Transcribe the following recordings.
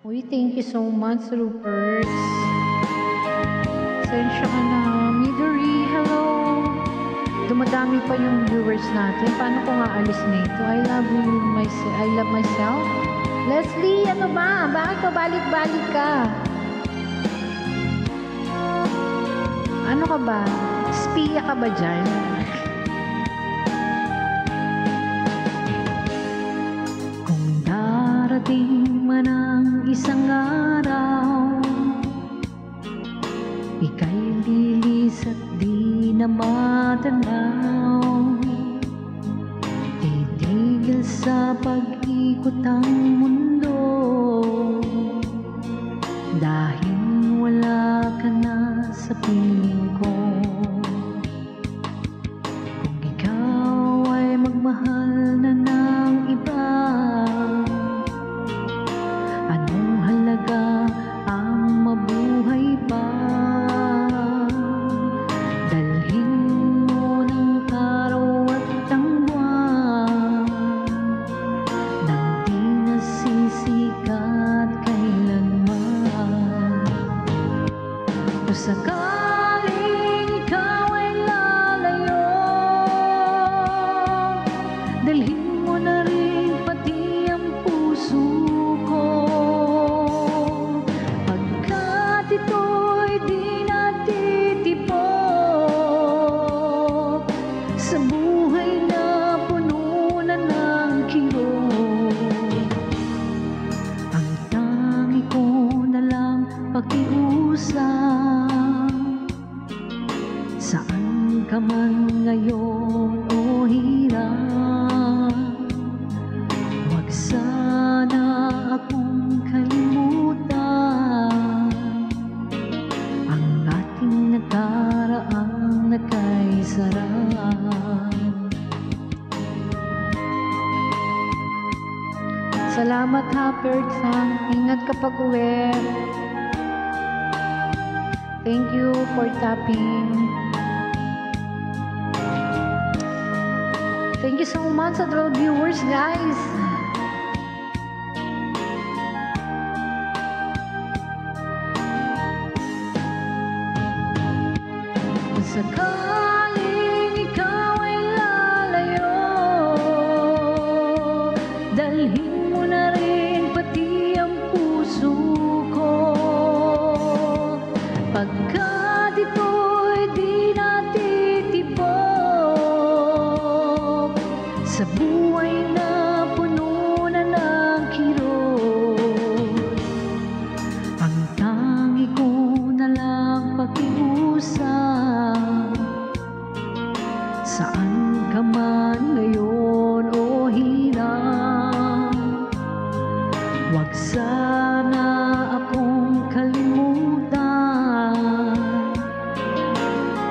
Uy, thank you so much, Rupert. Sensya ka na. Midori, hello. Dumadami pa yung viewers natin. Paano ko nga alis na ito? I love myself. Leslie, ano ba? Bakit pabalik-balik ka? Ano ka ba? Spiya ka ba dyan? Kung darating man ang isang araw, ika'y lilis at di na matanaw, titigil sa pag-ikot ang mundo, dahil wala ka na sa piling ko. Kung ikaw ay magmahal na ng iba, anong halaga ang mabuhay pa? Dalhin mo ng araw at ang buwan, nang di nasisikat kailanman. Kung sakaling ikaw ay lalayo, dalhin mo na rin pati ang puso ko, pagkat ito'y di natitipok sa buhay na puno na ng kirot. Ang tangi ko na lang pakiusap, saan ka man ngayon o hirap, wag sana akong kalimutan ang ating nakaraang nakaisarap. Salamat ha, Pertsang. Ingat kapag uwi. Thank you for tapping. Thank you so much sa all viewers, guys. Kung sakaling ikaw ay lalayo, dalhin mo na rin pati ang puso ko, pagkat ito'y di natitipok sa buhay na puno na ng kirot. Ang tangi ko na lang pakiusap, saan ka man ngayon o hirap, wag sana akong kalimutan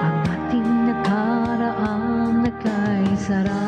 ang ating nakaraang nakaisarap.